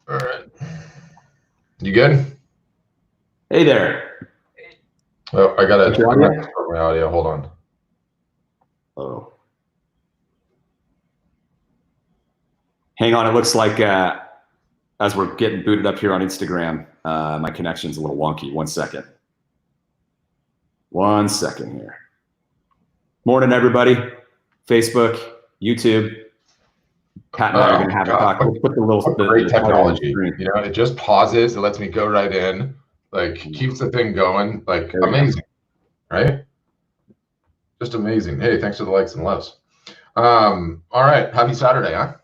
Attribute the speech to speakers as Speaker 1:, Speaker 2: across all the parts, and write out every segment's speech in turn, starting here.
Speaker 1: All right. You good?
Speaker 2: Hey there.
Speaker 1: Oh, I gotta
Speaker 2: Your audio?
Speaker 1: start my audio. Hold on.
Speaker 2: Oh. Hang on, it looks like as we're getting booted up here on Instagram, my connection's a little wonky. 1 second. 1 second here. Morning, everybody. Facebook, YouTube. Pat and I are going to have a talk. We'll put
Speaker 1: What great
Speaker 2: the title on the
Speaker 1: technology.
Speaker 2: screen.
Speaker 1: You know, it just pauses. It lets me go right in. Like, keeps the thing going. Like, amazing, right? Just amazing. Hey, thanks for the likes and loves. All right. Happy Saturday, huh?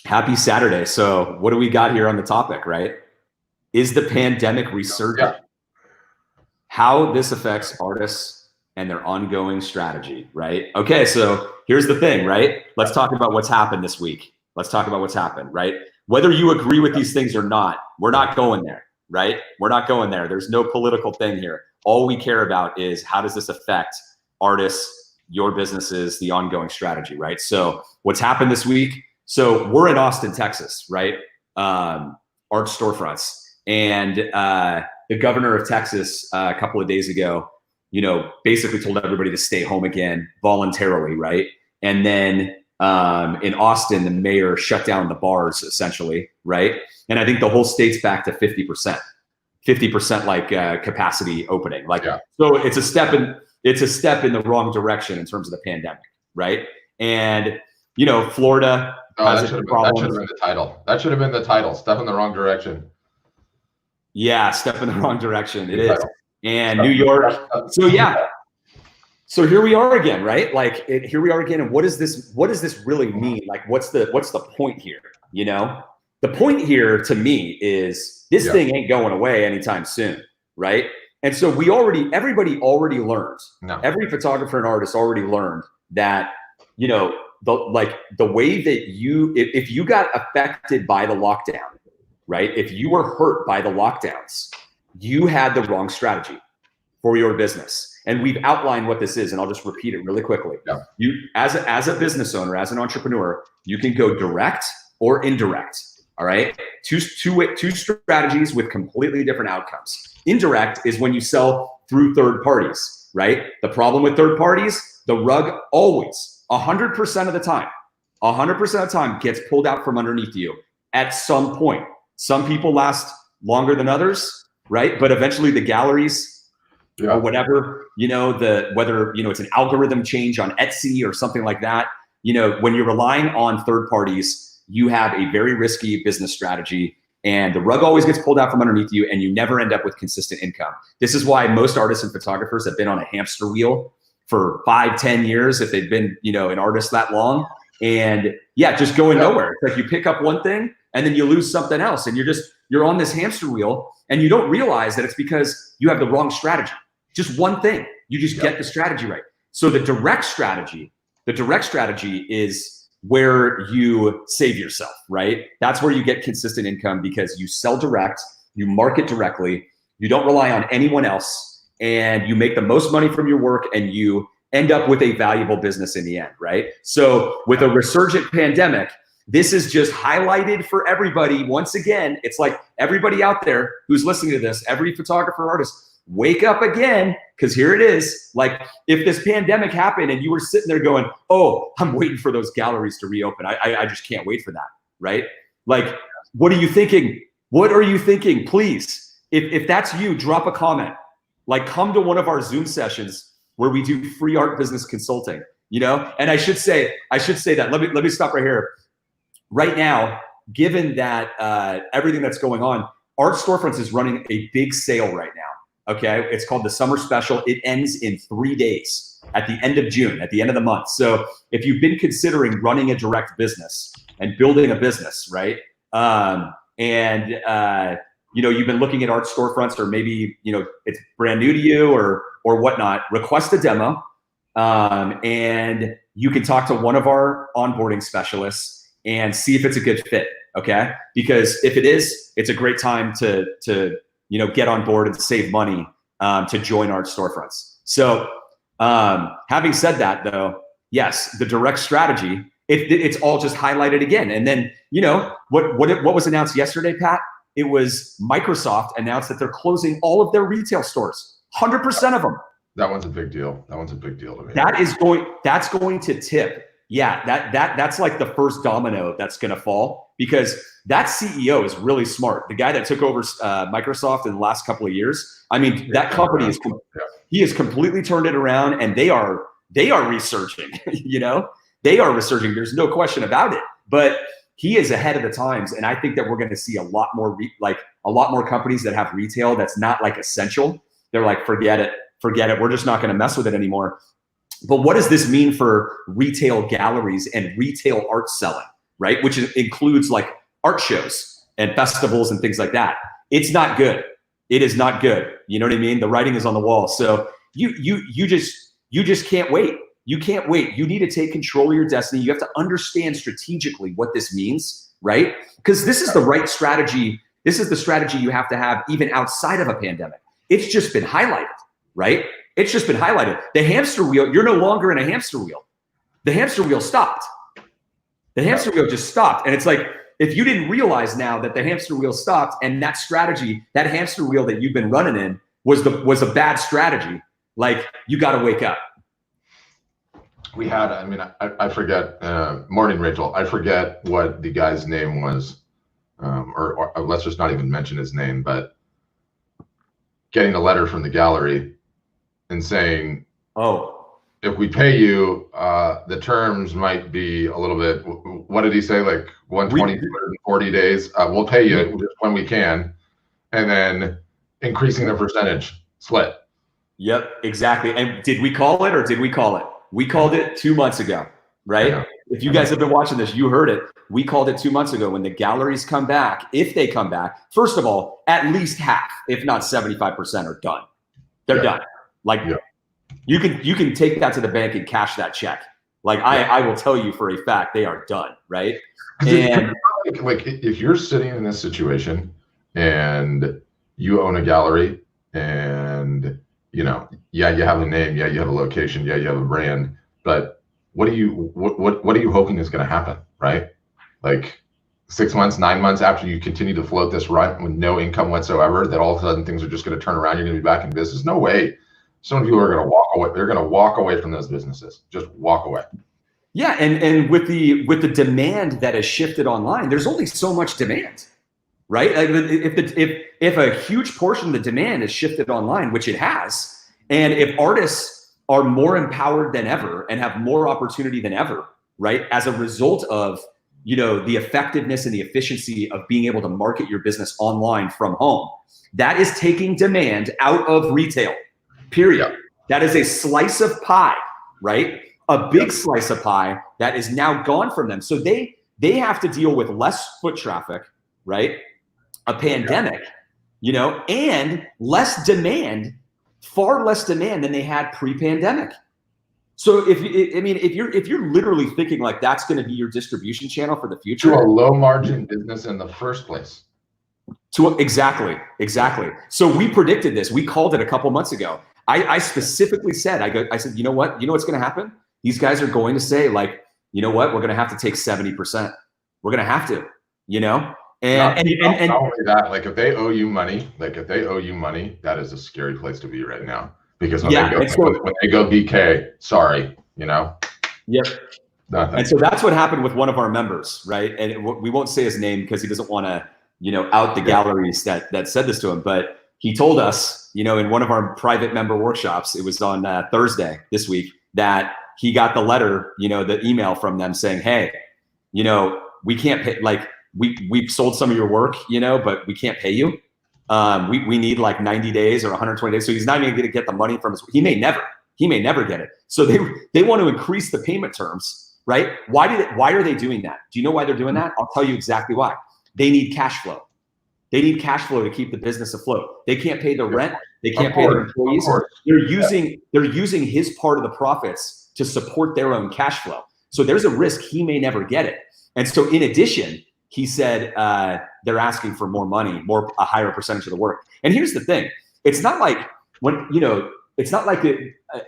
Speaker 2: Happy Saturday. So what do we got here on the topic, right? Is the pandemic resurgent?
Speaker 1: Yeah.
Speaker 2: How this affects artists and their ongoing strategy, right? Okay, so here's the thing, right? Let's talk about what's happened this week. Let's talk about what's happened, right? Whether you agree with these things or not, we're not going there, right? We're not going there. There's no political thing here. All we care about is how does this affect artists, your businesses, the ongoing strategy, right? So what's happened this week? So we're in Austin, Texas, right? Art storefronts. And the governor of Texas a couple of days ago, basically told everybody to stay home again voluntarily, right? And then in Austin, the mayor shut down the bars essentially, right? And I think the whole state's back to 50% like capacity opening. Like, So it's a step in the wrong direction in terms of the pandemic, right? And Florida.
Speaker 1: That should have been the title. That should have been the title. Step in the wrong direction.
Speaker 2: Yeah, step in the wrong direction. It is. And New York. So yeah. So here we are again, right? Like here we are again. And what does this really mean? Like what's the point here? The point here to me is this thing ain't going away anytime soon, right? And so everybody already learned. No. Every photographer and artist already learned that, the way that if you got affected by the lockdown, right? If you were hurt by the lockdowns, you had the wrong strategy for your business. And we've outlined what this is, and I'll just repeat it really quickly. Yeah. You, as a business owner, as an entrepreneur, you can go direct or indirect. All right, two strategies with completely different outcomes. Indirect is when you sell through third parties, right? The problem with third parties, the rug always, 100% of the time, gets pulled out from underneath you at some point. Some people last longer than others, right? But eventually the galleries or whatever, whether it's an algorithm change on Etsy or something like that, when you're relying on third parties, you have a very risky business strategy and the rug always gets pulled out from underneath you and you never end up with consistent income. This is why most artists and photographers have been on a hamster wheel for 5-10 years if they've been, an artist that long. And just going nowhere. It's like you pick up one thing and then you lose something else and you're on this hamster wheel and you don't realize that it's because you have the wrong strategy. Just one thing. You just get the strategy right. So the direct strategy is where you save yourself, right? That's where you get consistent income because you sell direct, you market directly, you don't rely on anyone else, and you make the most money from your work and you end up with a valuable business in the end, right? So with a resurgent pandemic, this is just highlighted for everybody. Once again, it's like everybody out there who's listening to this, every photographer, artist, wake up again, because here it is. Like if this pandemic happened and you were sitting there going, oh, I'm waiting for those galleries to reopen. I just can't wait for that, right? Like, what are you thinking? What are you thinking? Please, if that's you, drop a comment. Like come to one of our Zoom sessions where we do free art business consulting, And I should say that, let me stop right here. Right now, given that everything that's going on, Art Storefronts is running a big sale right now. Okay, it's called the Summer Special. It ends in 3 days at the end of June, at the end of the month. So if you've been considering running a direct business and building a business, right? You've been looking at Art Storefronts, or maybe it's brand new to you or whatnot. Request a demo, and you can talk to one of our onboarding specialists and see if it's a good fit. Okay, because if it is, it's a great time to get on board and save money to join Art Storefronts. So having said that though, yes, the direct strategy, it's all just highlighted again. And then, you know, what was announced yesterday, Pat? It was Microsoft announced that they're closing all of their retail stores, 100% of them.
Speaker 1: That one's a big deal. That one's a big deal to me.
Speaker 2: That's going to tip. Yeah, that's like the first domino that's going to fall, because that CEO is really smart. The guy that took over Microsoft in the last couple of years, I mean, that company he has completely turned it around, and they are resurging. You know, they are resurging. There's no question about it. But he is ahead of the times, and I think that we're going to see a lot more companies that have retail that's not like essential. They're like, forget it. We're just not going to mess with it anymore. But what does this mean for retail galleries and retail art selling, right? Which includes like art shows and festivals and things like that. It's not good. It is not good. You know what I mean? The writing is on the wall. So you just can't wait. You can't wait. You need to take control of your destiny. You have to understand strategically what this means, right? Because this is the right strategy. This is the strategy you have to have even outside of a pandemic. It's just been highlighted, right? It's just been highlighted. The hamster wheel, you're no longer in a hamster wheel. The hamster wheel stopped. The hamster wheel just stopped. And it's like, if you didn't realize now that the hamster wheel stopped, and that strategy, that hamster wheel that you've been running in was a bad strategy, like, you got to wake up.
Speaker 1: We had, I mean, I forget, morning, Rachel, I forget what the guy's name was, or let's just not even mention his name, but getting a letter from the gallery and saying, oh, if we pay you, the terms might be a little bit, what did he say? Like 120, 240 days. We'll pay you just when we can. And then increasing the percentage split.
Speaker 2: Yep, exactly. And did we call it, or did we call it? We called it 2 months ago, right? Yeah. If you guys have been watching this, you heard it. We called it 2 months ago. When the galleries come back, if they come back, first of all, at least half, if not 75%, are done. They're done. Like, you can take that to the bank and cash that check. Like, I will tell you for a fact, they are done, right? And
Speaker 1: like, if you're sitting in this situation and you own a gallery, and you know, you have a name, you have a location, you have a brand, but what are you hoping is going to happen, right? Like 6 months, 9 months after you continue to float this run with no income whatsoever, that all of a sudden things are just going to turn around, you're going to be back in business? No way. Some people are going to walk away. They're going to walk away from those businesses. Just walk away.
Speaker 2: Yeah, and with the demand that has shifted online, there's only so much demand, right? Like, if a huge portion of the demand has shifted online, which it has, and if artists are more empowered than ever and have more opportunity than ever, right, as a result of, you know, the effectiveness and the efficiency of being able to market your business online from home, that is taking demand out of retail. Period. Yep. That is a slice of pie, right? A big slice of pie that is now gone from them. So they have to deal with less foot traffic, right? A pandemic, you know, and less demand, far less demand than they had pre-pandemic. So if you're literally thinking like that's going to be your distribution channel for the future,
Speaker 1: to a low margin business in the first place.
Speaker 2: Exactly. So we predicted this. We called it a couple months ago. I specifically said, I said, you know what? You know what's going to happen? These guys are going to say, like, you know what? We're going to have to take 70%. We're going to have to, you know? And
Speaker 1: not only that, like, if they owe you money, that is a scary place to be right now. Because when they go BK, sorry, you know?
Speaker 2: Yep. Nothing. And so that's what happened with one of our members, right? And we won't say his name because he doesn't want to, you know, out the galleries that said this to him. But he told us, you know, in one of our private member workshops, it was on Thursday this week, that he got the letter, you know, the email from them saying, hey, you know, we can't pay, like, we've sold some of your work, you know, but we can't pay you. We need like 90 days or 120 days. So he's not even going to get the money from us. He may never get it. So they want to increase the payment terms, right? Why are they doing that? Do you know why they're doing that? I'll tell you exactly why. They need cash flow. They need cash flow to keep the business afloat. They can't pay the rent. They can't pay their employees. They're using his part of the profits to support their own cash flow. So there's a risk he may never get it. And so in addition, he said they're asking for more money, a higher percentage of the work. And here's the thing. It's not like when, you know, it's not like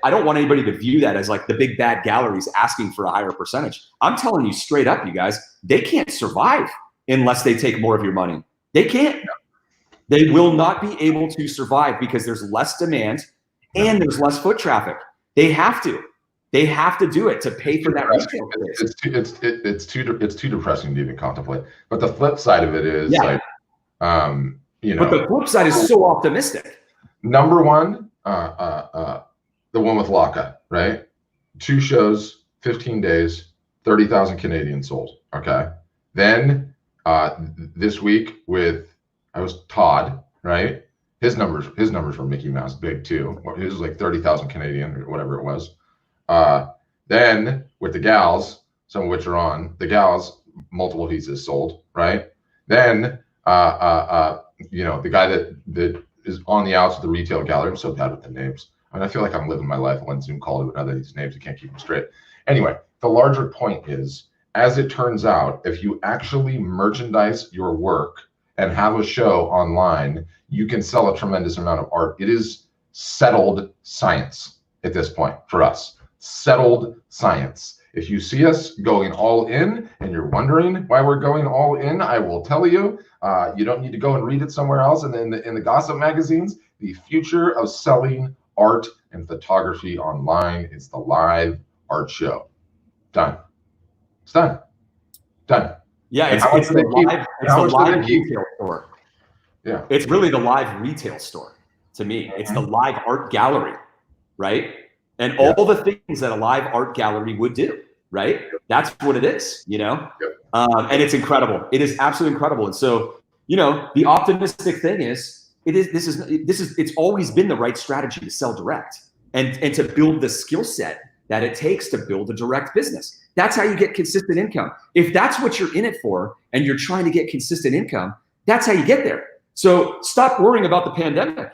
Speaker 2: I don't want anybody to view that as like the big bad galleries asking for a higher percentage. I'm telling you straight up, you guys, they can't survive unless they take more of your money. They can't. They will not be able to survive because there's less demand and there's less foot traffic. They have to. They have to do it to pay for that retail space.
Speaker 1: It's too depressing to even contemplate. But the flip side of it is like, you know.
Speaker 2: But the flip side is so optimistic.
Speaker 1: Number one, the one with Laka, right? 2 shows, 15 days, 30,000 Canadian sold. Okay. Then this week I was Todd, right? His numbers were Mickey Mouse big too. His was like 30,000 Canadian or whatever it was. Then with the gals, some of which are on the gals, multiple pieces sold, right? Then you know, the guy that is on the outs of the retail gallery. I'm so bad with the names. I mean, I feel like I'm living my life on Zoom call with other these names. I can't keep them straight. Anyway, the larger point is, as it turns out, if you actually merchandise your work and have a show online, you can sell a tremendous amount of art. It is settled science at this point for us. Settled science. If you see us going all in and you're wondering why we're going all in, I will tell you, you don't need to go and read it somewhere else. And in the gossip magazines, the future of selling art and photography online is the live art show. Done. It's done. Done.
Speaker 2: Yeah, it's the live retail store. Yeah. It's really the live retail store to me. It's the live art gallery, right? And all the things that a live art gallery would do, right? That's what it is, you know? And it's incredible. It is absolutely incredible. And so, you know, the optimistic thing is, it's always been the right strategy to sell direct and to build the skill set that it takes to build a direct business. That's how you get consistent income. If that's what you're in it for and you're trying to get consistent income, that's how you get there. So stop worrying about the pandemic.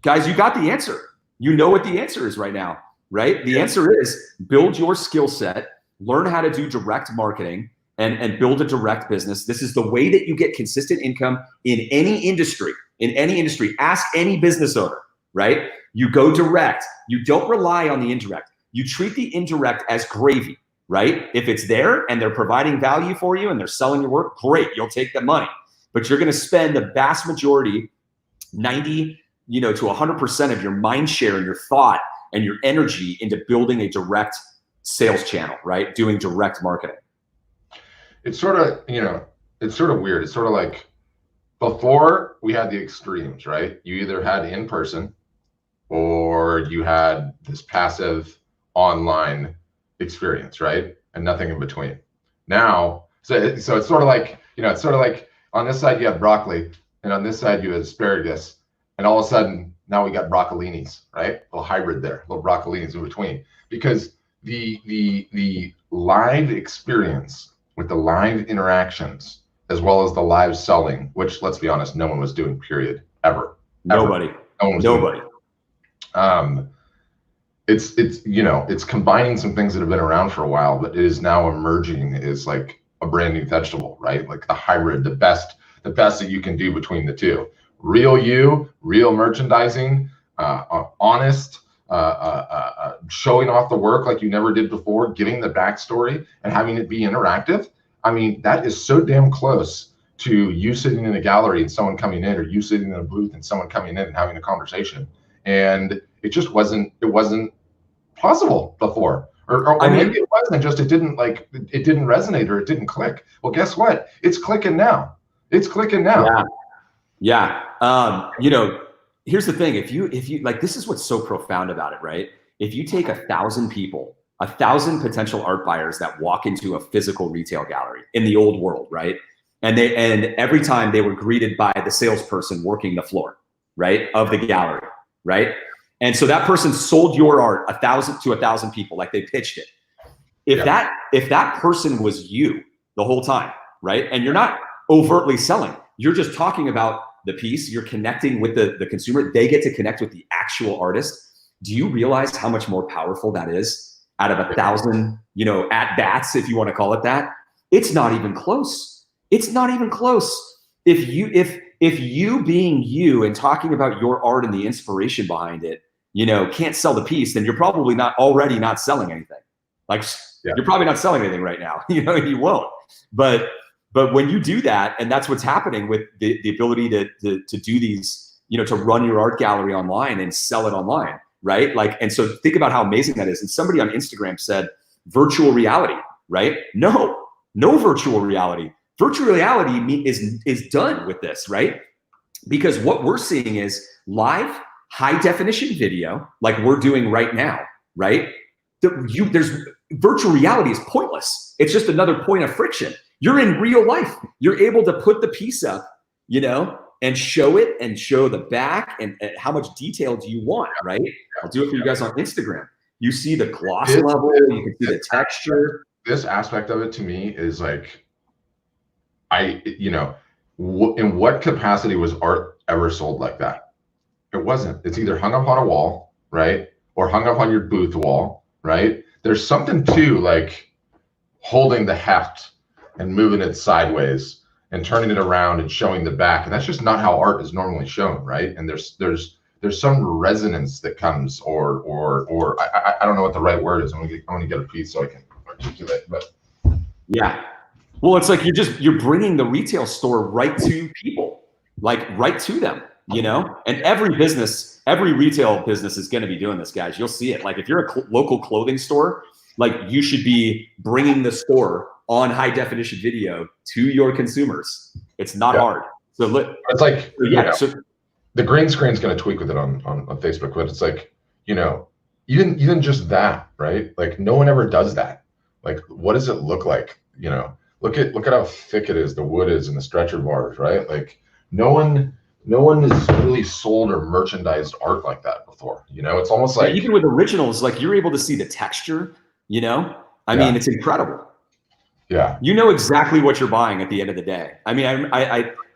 Speaker 2: Guys, you got the answer. You know what the answer is right now, right? The answer is build your skill set, learn how to do direct marketing and build a direct business. This is the way that you get consistent income in any industry. In any industry, ask any business owner, right? You go direct. You don't rely on the indirect. You treat the indirect as gravy, right? If it's there and they're providing value for you and they're selling your work, great, you'll take the money. But you're going to spend the vast majority, 90, to 100% of your mind share and your thought and your energy into building a direct sales channel, right? Doing direct marketing.
Speaker 1: It's sort of, it's sort of weird. It's sort of like before we had the extremes, right? You either had in person or you had this passive online experience, right? And nothing in between. Now, so it's sort of like, it's sort of like on this side you have broccoli and on this side you have asparagus, and all of a sudden now we got broccolinis, right? A little hybrid there, little broccolinis in between, because the live experience with the live interactions as well as the live selling, which let's be honest, no one was doing, period, ever.
Speaker 2: Nobody.
Speaker 1: No one was
Speaker 2: Nobody.
Speaker 1: It's combining some things that have been around for a while, but it is now emerging as like a brand new vegetable, right? Like the hybrid, the best that you can do between the two. Real you, real merchandising, honest, showing off the work like you never did before, giving the backstory and having it be interactive. I mean, that is so damn close to you sitting in a gallery and someone coming in, or you sitting in a booth and someone coming in and having a conversation. And it just wasn't possible before. Or maybe it wasn't, just it didn't resonate or it didn't click. Well, guess what? It's clicking now. It's clicking now.
Speaker 2: Yeah. Here's the thing. If you like, this is what's so profound about it, right? If you take 1,000 people, 1,000 potential art buyers that walk into a physical retail gallery in the old world, right? And every time they were greeted by the salesperson working the floor, right, of the gallery, right? And so that person sold your art 1,000 to 1,000 people, like they pitched it. If that person was you the whole time, right? And you're not overtly selling, you're just talking about the piece, you're connecting with the consumer, they get to connect with the actual artist. Do you realize how much more powerful that is out of 1,000, at bats, if you want to call it that? It's not even close. It's not even close. If you being you and talking about your art and the inspiration behind it, can't sell the piece, then you're probably not selling anything. Like you're probably not selling anything right now, and you won't. But when you do that, and that's what's happening with the ability to do these, to run your art gallery online and sell it online, right? Like, and so think about how amazing that is. And somebody on Instagram said virtual reality, right? No virtual reality. Virtual reality is done with this, right? Because what we're seeing is live high definition video, like we're doing right now, right? There's virtual reality is pointless. It's just another point of friction. You're in real life. You're able to put the piece up, and show it and show the back and how much detail do you want, right? I'll do it for you guys on Instagram. You see the gloss level, you can see the texture.
Speaker 1: This aspect of it to me is like, in what capacity was art ever sold like that? It wasn't. It's either hung up on a wall, right? Or hung up on your booth wall, right? There's something to like holding the heft and moving it sideways and turning it around and showing the back. And that's just not how art is normally shown, right? And there's some resonance that comes, or I don't know what the right word is. I'm gonna get a piece so I can articulate, but
Speaker 2: yeah. Well, it's like you're bringing the retail store right to people, like right to them, and every retail business is going to be doing this, guys. You'll see it. Like if you're a local clothing store, like you should be bringing the store on high definition video to your consumers. It's not hard. So
Speaker 1: it's like, the green screen's going to tweak with it on Facebook, but it's like, even just that, right? Like no one ever does that. Like, what does it look like? Look at how thick it is, the wood is, and the stretcher bars, right? Like no one has really sold or merchandised art like that before. It's almost like,
Speaker 2: even with originals, like you're able to see the texture, I mean, it's incredible.
Speaker 1: Yeah.
Speaker 2: You know exactly what you're buying at the end of the day. I mean,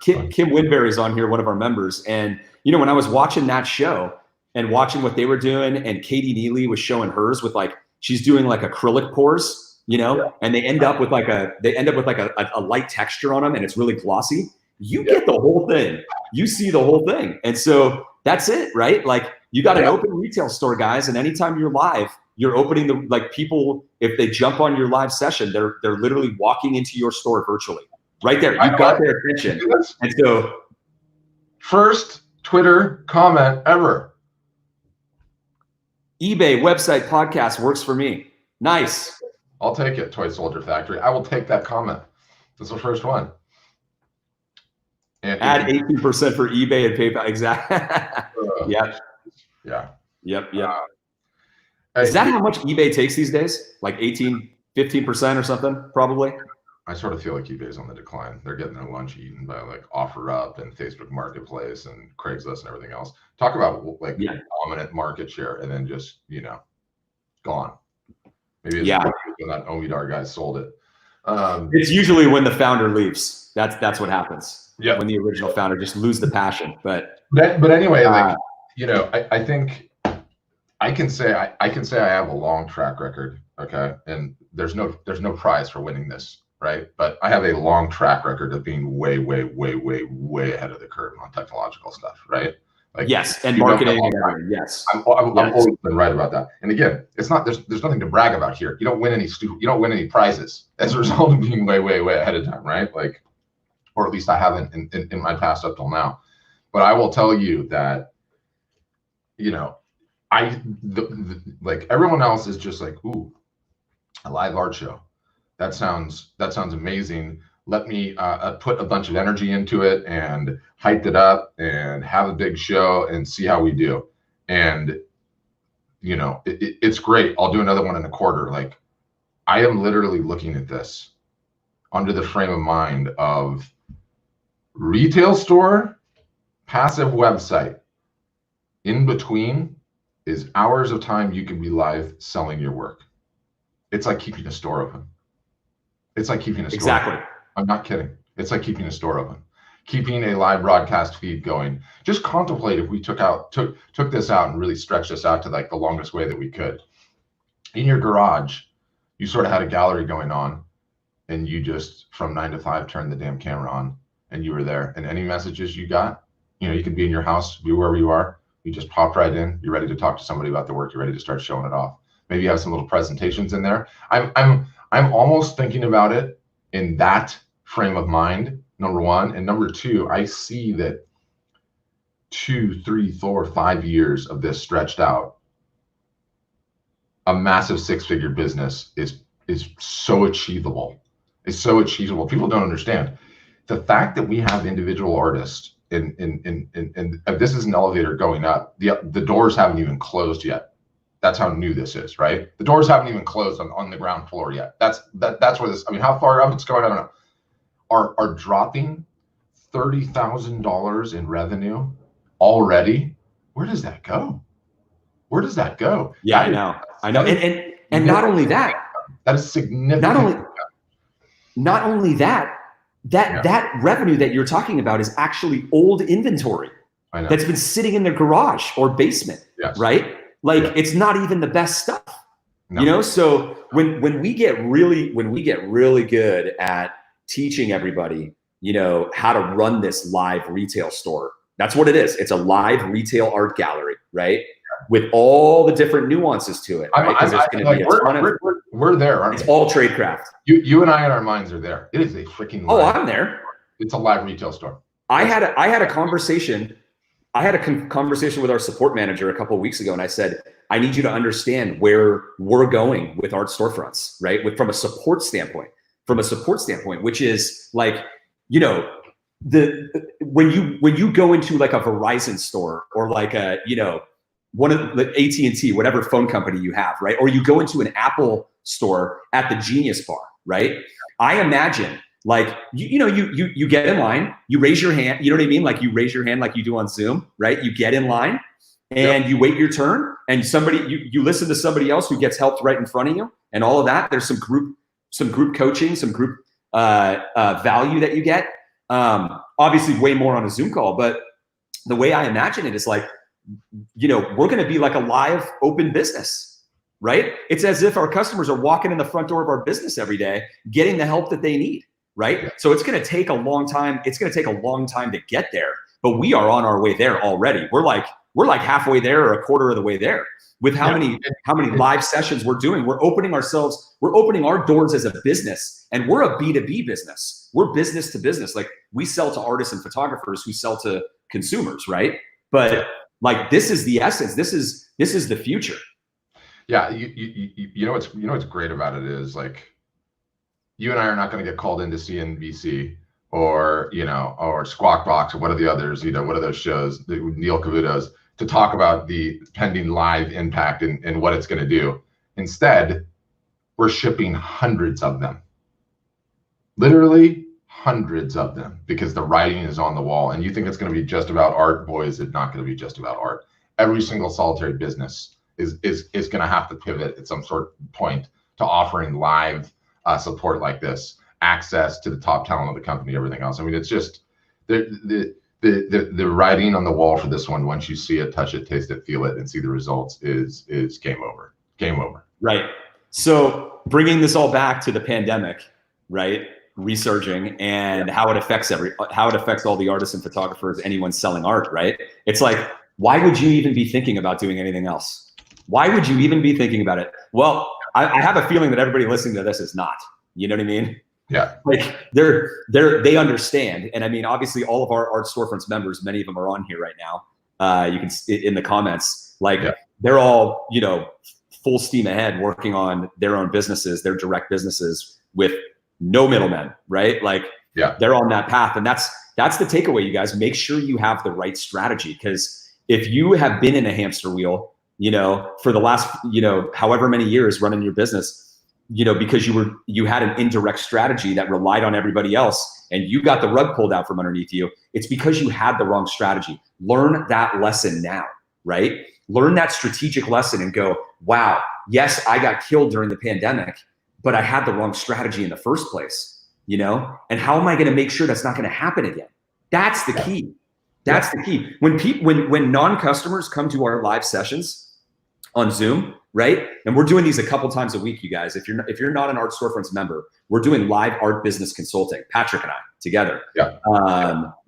Speaker 2: Kim Winberry's on here, one of our members. And, when I was watching that show and watching what they were doing, and Katie Neely was showing hers with like, she's doing like acrylic pours, and they end up with like a light texture on them, and it's really glossy. You get the whole thing. You see the whole thing. And so that's it, right? Like you got an open retail store, guys. And anytime you're live, you're opening people, if they jump on your live session, they're literally walking into your store virtually right there. You've got their attention. And so
Speaker 1: first Twitter comment ever.
Speaker 2: eBay, website, podcast works for me. Nice.
Speaker 1: I'll take it, Toy Soldier Factory. I will take that comment. That's the first one.
Speaker 2: And add 18% for eBay and PayPal. Exactly.
Speaker 1: Yeah.
Speaker 2: Yep. Is that how much eBay takes these days? Like 15% or something, probably?
Speaker 1: I sort of feel like eBay's on the decline. They're getting their lunch eaten by like OfferUp and Facebook Marketplace and Craigslist and everything else. Talk about like dominant market share, and then just, gone. Maybe it's when that Omidar guy sold it.
Speaker 2: It's usually when the founder leaves. That's what happens. Yeah. When the original founder just lose the passion. But
Speaker 1: anyway, I think I can say I have a long track record. Okay. And there's no prize for winning this, right? But I have a long track record of being way ahead of the curve on technological stuff, right? Like,
Speaker 2: yes, and marketing and everything. Yes,
Speaker 1: I've always been right about that. And again, it's not there's nothing to brag about here. You don't win any prizes as a result of being way ahead of time, right? Like, or at least I haven't in my past up till now. But I will tell you that, like everyone else is just like, ooh, a live art show. That sounds amazing. Let me put a bunch of energy into it and hype it up and have a big show and see how we do. And, it's great. I'll do another one in a quarter. Like, I am literally looking at this under the frame of mind of retail store, passive website. In between is hours of time you can be live selling your work. It's like keeping a store open. It's like keeping a store
Speaker 2: exactly.
Speaker 1: open. I'm not kidding. It's like keeping a store open, keeping a live broadcast feed going. Just contemplate if we took this out and really stretched this out to like the longest way that we could. In your garage, you sort of had a gallery going on, and you just from 9 to 5 turned the damn camera on, and you were there. And any messages you got, you could be in your house, be wherever you are, You just popped right in. You're ready to talk to somebody about the work. You're ready to start showing it off. Maybe you have some little presentations in there. I'm almost thinking about it in that frame of mind, number one. And number two, I see that 2, 3, 4, 5 years of this stretched out, a massive 6-figure business is so achievable. It's so achievable. People don't understand the fact that we have individual artists and this is an elevator going up. The doors haven't even closed yet. That's how new this is, right? The doors haven't even closed on the ground floor yet. That's where this. I mean, how far up it's going? I don't know. Are dropping $30,000 in revenue already? Where does that go? Where does that go?
Speaker 2: Yeah, I know. And not only that,
Speaker 1: that is significant.
Speaker 2: Not only that, that revenue that you're talking about is actually old inventory that's been sitting in their garage or basement, right? Like it's not even the best stuff, you know? So when we get really good at teaching everybody, you know, how to run this live retail store, that's what it is. It's a live retail art gallery, right? With all the different nuances to it, right?
Speaker 1: We're there, aren't we?
Speaker 2: It's all tradecraft.
Speaker 1: You and I in our minds are there. It is a freaking live.
Speaker 2: I'm there.
Speaker 1: It's a live retail store.
Speaker 2: I had a conversation with our support manager a couple of weeks ago, and I said, I need you to understand where we're going with art storefronts, right? From a support standpoint, which is like, you know, when you go into like a Verizon store or like a, you know, one of the AT&T, whatever phone company you have, right? Or you go into an Apple store at the Genius Bar, right? I imagine like, you get in line, you raise your hand, you know what I mean? Like you raise your hand like you do on Zoom, right? You get in line and you wait your turn and you listen to somebody else who gets helped right in front of you and all of that. There's some group coaching, some group value that you get. Obviously way more on a Zoom call, but the way I imagine it is like, you know, we're going to be like a live open business, right? It's as if our customers are walking in the front door of our business every day, getting the help that they need, right? So it's going to take a long time. It's going to take a long time to get there, but we are on our way there already. We're like halfway there or a quarter of the way there with how many live sessions we're doing. We're opening our doors as a business, and we're a B2B business. We're business to business. Like we sell to artists and photographers who sell to consumers, right? But like this is the essence. This is the future.
Speaker 1: Yeah, you know what's great about it is like you and I are not going to get called into CNBC or or Squawk Box or what are the others, what are those shows, Neil Cavuto's, to talk about the pending live impact and what it's going to do. Instead, we're shipping hundreds of them, literally hundreds of them, because the writing is on the wall. And you think it's going to be just about art? Boy, is it not going to be just about art. Every single solitary business is going to have to pivot at some sort of point to offering live support like this, access to the top talent of the company, everything else. I mean, it's just the writing on the wall for this one. Once you see it, touch it, taste it, feel it, and see the results, is game over. Game over.
Speaker 2: Right. So bringing this all back to the pandemic, right? Resurging and how it affects all the artists and photographers, anyone selling art, right? It's like, why would you even be thinking about doing anything else? Why would you even be thinking about it? Well, I have a feeling that everybody listening to this is not. You know what I mean?
Speaker 1: Yeah.
Speaker 2: Like they understand. And I mean, obviously all of our art storefronts members, many of them are on here right now. You can in the comments, like they're all, full steam ahead working on their own businesses, their direct businesses with no middlemen, right? Like they're on that path. And that's the takeaway, you guys. Make sure you have the right strategy, because if you have been in a hamster wheel, for the last, however many years running your business, because you had an indirect strategy that relied on everybody else and you got the rug pulled out from underneath you, it's because you had the wrong strategy. Learn that lesson now, right? Learn that strategic lesson and go, wow, yes, I got killed during the pandemic, but I had the wrong strategy in the first place, and how am I going to make sure that's not going to happen again? That's the key. That's the key. When non-customers come to our live sessions on Zoom, right? And we're doing these a couple times a week, you guys. If you're not an Art Storefronts member, we're doing live art business consulting, Patrick and I together,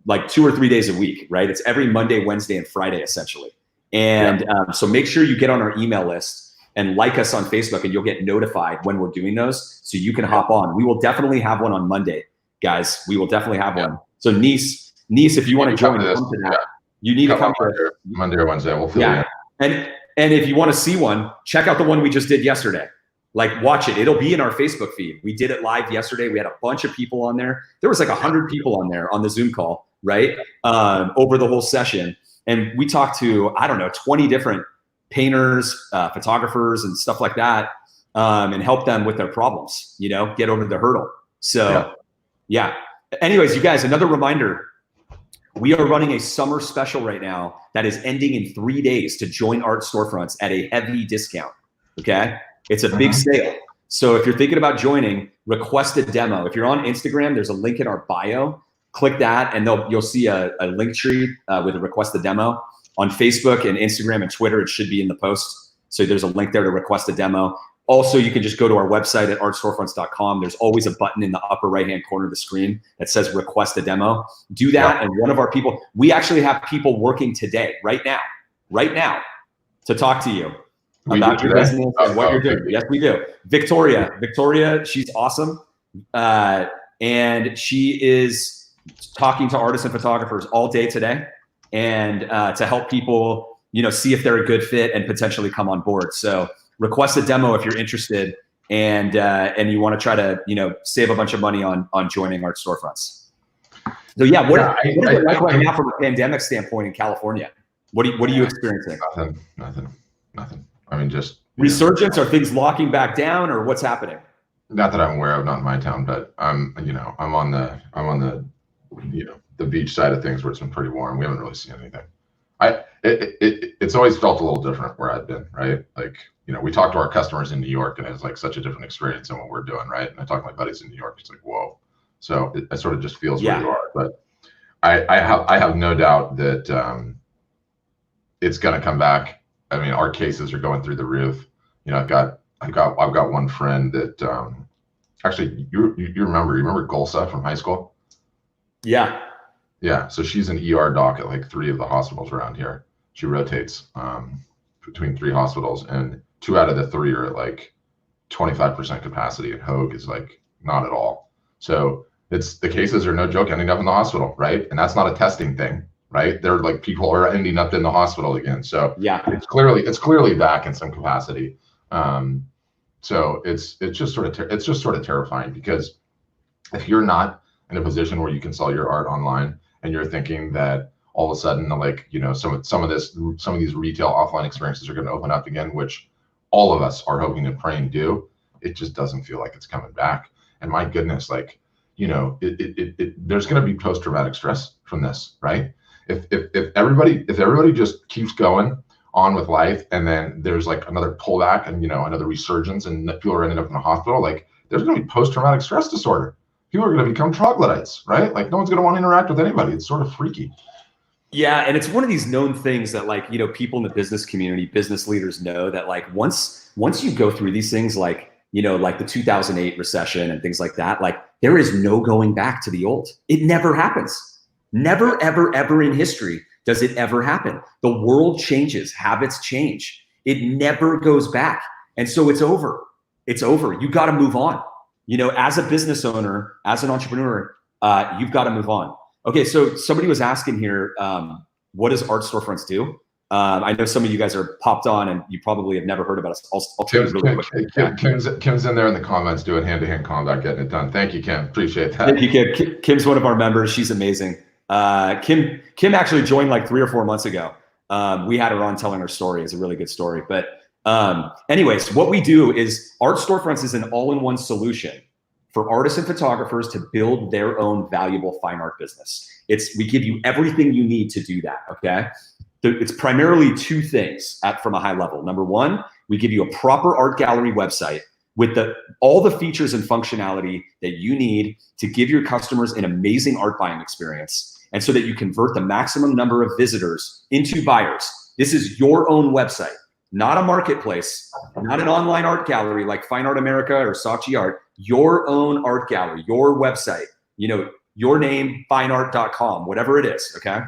Speaker 2: like 2 or 3 days a week, right? It's every Monday, Wednesday, and Friday essentially. And so make sure you get on our email list and like us on Facebook, and you'll get notified when we're doing those, so you can hop on. We will definitely have one on Monday, guys. We will definitely have one. So niece, if you want to join come to that, you need to come to
Speaker 1: Monday or Wednesday. We'll fill you in.
Speaker 2: And if you want to see one, check out the one we just did yesterday. Like, watch it. It'll be in our Facebook feed. We did it live yesterday. We had a bunch of people on there. There was like 100 people on there on the Zoom call, right? Over the whole session. And we talked to, I don't know, 20 different painters, photographers, and stuff like that, and help them with their problems, you know, get over the hurdle. So, yeah. Anyways, you guys, another reminder. We are running a summer special right now that is ending in 3 days to join Art Storefronts at a heavy discount, okay? It's a big sale. So if you're thinking about joining, request a demo. If you're on Instagram, there's a link in our bio. Click that, and you'll see a link tree with a request a demo. On Facebook and Instagram and Twitter, it should be in the post. So there's a link there to request a demo. Also, you can just go to our website at artstorefronts.com. There's always a button in the upper right-hand corner of the screen that says request a demo. Do that, and one of our people, we actually have people working today, right now, to talk to you about your business and what you're doing. Yes, we do. Victoria, she's awesome. And she is talking to artists and photographers all day today, and to help people, you know, see if they're a good fit and potentially come on board. So request a demo if you're interested, and you want to try to, you know, save a bunch of money on joining Art Storefronts. So yeah, what is it like right now from a pandemic standpoint in California? What are you experiencing?
Speaker 1: Nothing. I mean, just
Speaker 2: resurgence. Are things locking back down, or what's happening?
Speaker 1: Not that I'm aware of, not in my town, but I'm on the the beach side of things where it's been pretty warm. We haven't really seen anything. It's always felt a little different where I've been, right? Like, you know, we talk to our customers in New York, and it's like such a different experience than what we're doing, right? And I talk to my buddies in New York, it's like, whoa. So it sort of just feels where you are. But I have no doubt that it's going to come back. I mean, our cases are going through the roof. You know, I've got one friend that actually you remember Golsa from high school? Yeah, so she's an ER doc at like 3 of the hospitals around here. She rotates between 3 hospitals, and 2 out of the 3 are at like 25% capacity, and Hoag is like not at all. So the cases are no joke ending up in the hospital, right? And that's not a testing thing, right? They're like, people are ending up in the hospital again. So yeah, it's clearly back in some capacity. So it's just sort of terrifying, because if you're not in a position where you can sell your art online, and you're thinking that all of a sudden, like, you know, some of these retail offline experiences are going to open up again, which all of us are hoping and praying do, it just doesn't feel like it's coming back. And my goodness, like, you know, there's going to be post-traumatic stress from this, right? If everybody just keeps going on with life, and then there's like another pullback and, you know, another resurgence, and people are ending up in the hospital, like, there's going to be post-traumatic stress disorder. People are going to become troglodytes, right? Like, no one's going to want to interact with anybody. It's sort of freaky.
Speaker 2: Yeah, and it's one of these known things that, like, you know, people in the business community, business leaders know that, like, once you go through these things, like, you know, like the 2008 recession and things like that, like, there is no going back to the old. It never happens. Never, ever, ever in history does it ever happen. The world changes, habits change. It never goes back. And so it's over. It's over. You got to move on. You know, as a business owner, as an entrepreneur, you've got to move on. Okay, so somebody was asking here, what does Art Storefronts do? I know some of you guys are popped on, and you probably have never heard about us. I'll tell you really quick.
Speaker 1: Kim's in there in the comments doing hand-to-hand combat, getting it done. Thank you, Kim. Appreciate that.
Speaker 2: Thank you, Kim. Kim's one of our members. She's amazing. Kim actually joined like 3 or 4 months ago. We had her on telling her story. It's a really good story. But anyways, what we do is Art Storefronts is an all-in-one solution for artists and photographers to build their own valuable fine art business. We give you everything you need to do that, okay? It's primarily 2 things from a high level. Number 1, we give you a proper art gallery website with all the features and functionality that you need to give your customers an amazing art buying experience, and so that you convert the maximum number of visitors into buyers. This is your own website, not a marketplace, not an online art gallery like Fine Art America or Saatchi Art. Your own art gallery, your website, you know, your name, fineart.com, whatever it is, okay?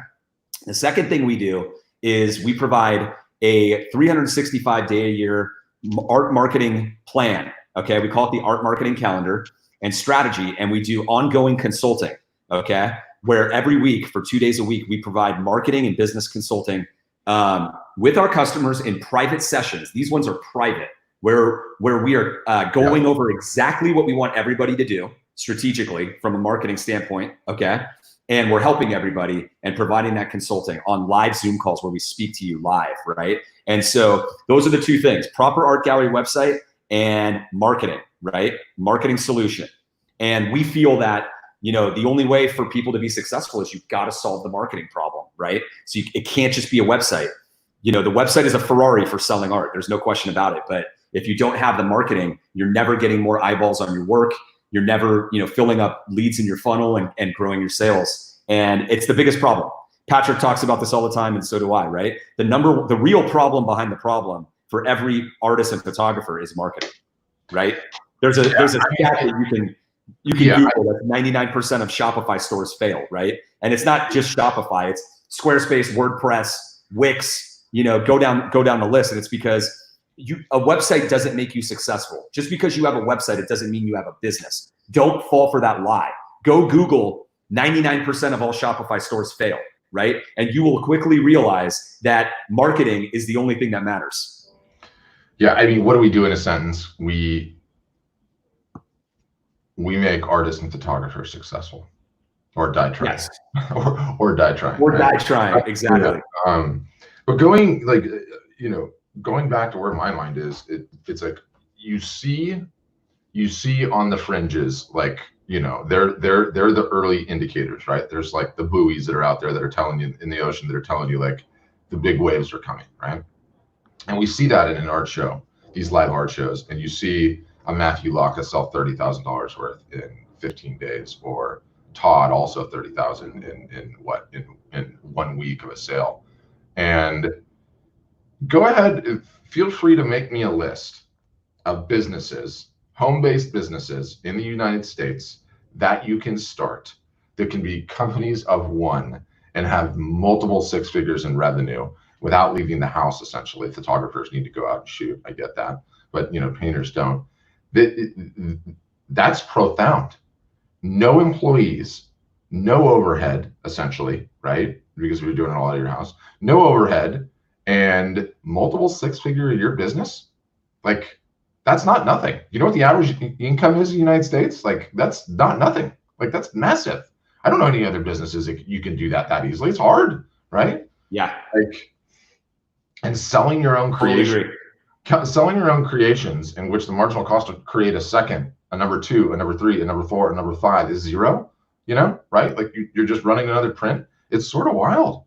Speaker 2: The second thing we do is we provide a 365-day-a-year art marketing plan. Okay, we call it the art marketing calendar and strategy, and we do ongoing consulting. Okay, where every week for 2 days a week we provide marketing and business consulting with our customers in private sessions. These ones are private, where we are going over exactly what we want everybody to do strategically from a marketing standpoint. Okay. And we're helping everybody and providing that consulting on live Zoom calls where we speak to you live, right? And so those are the two things: proper art gallery website and marketing, right? Marketing solution. And we feel that, you know, the only way for people to be successful is you've got to solve the marketing problem, right? So it can't just be a website. You know, the website is a Ferrari for selling art. There's no question about it. But if you don't have the marketing, you're never getting more eyeballs on your work. You're never, you know, filling up leads in your funnel and growing your sales. And it's the biggest problem. Patrick talks about this all the time, and so do I, right? The real problem behind the problem for every artist and photographer is marketing, right? There's a stat that you can Google that 99% of Shopify stores fail, right? And it's not just Shopify, it's Squarespace, WordPress, Wix, you know, go down the list. And it's because a website doesn't make you successful. Just because you have a website, it doesn't mean you have a business. Don't fall for that lie. Go Google 99% of all Shopify stores fail, right? And you will quickly realize that marketing is the only thing that matters.
Speaker 1: Yeah, I mean, what do we do in a sentence? We make artists and photographers successful, or die trying. Yes. or die trying.
Speaker 2: Or die trying, exactly.
Speaker 1: Yeah. But going going back to where my mind is, it's like you see on the fringes, like, you know, they're the early indicators, right? There's like the buoys that are out there that are telling you in the ocean, that are telling you like the big waves are coming, right? And we see that in an art show, these live art shows, and you see a Matthew Locke sell $30,000 worth in 15 days, or Todd also 30,000 in 1 week of a sale. And go ahead, feel free to make me a list of businesses, home-based businesses in the United States that you can start, that can be companies of one and have multiple six figures in revenue without leaving the house. Essentially, photographers need to go out and shoot, I get that, but you know, painters don't. That's profound. No employees, no overhead, essentially, right? Because we're doing it all out of your house. No overhead, and multiple six-figure a year business. Like, that's not nothing. You know what the average income is in the United States? Like, that's not nothing. Like, that's massive. I don't know any other businesses that you can do that easily. It's hard, right?
Speaker 2: Yeah.
Speaker 1: Like, and selling your own creation. Selling your own creations, in which the marginal cost to create a second, a number two, a number three, a number four, a number five is zero, you know, right? Like you're just running another print. It's sort of wild.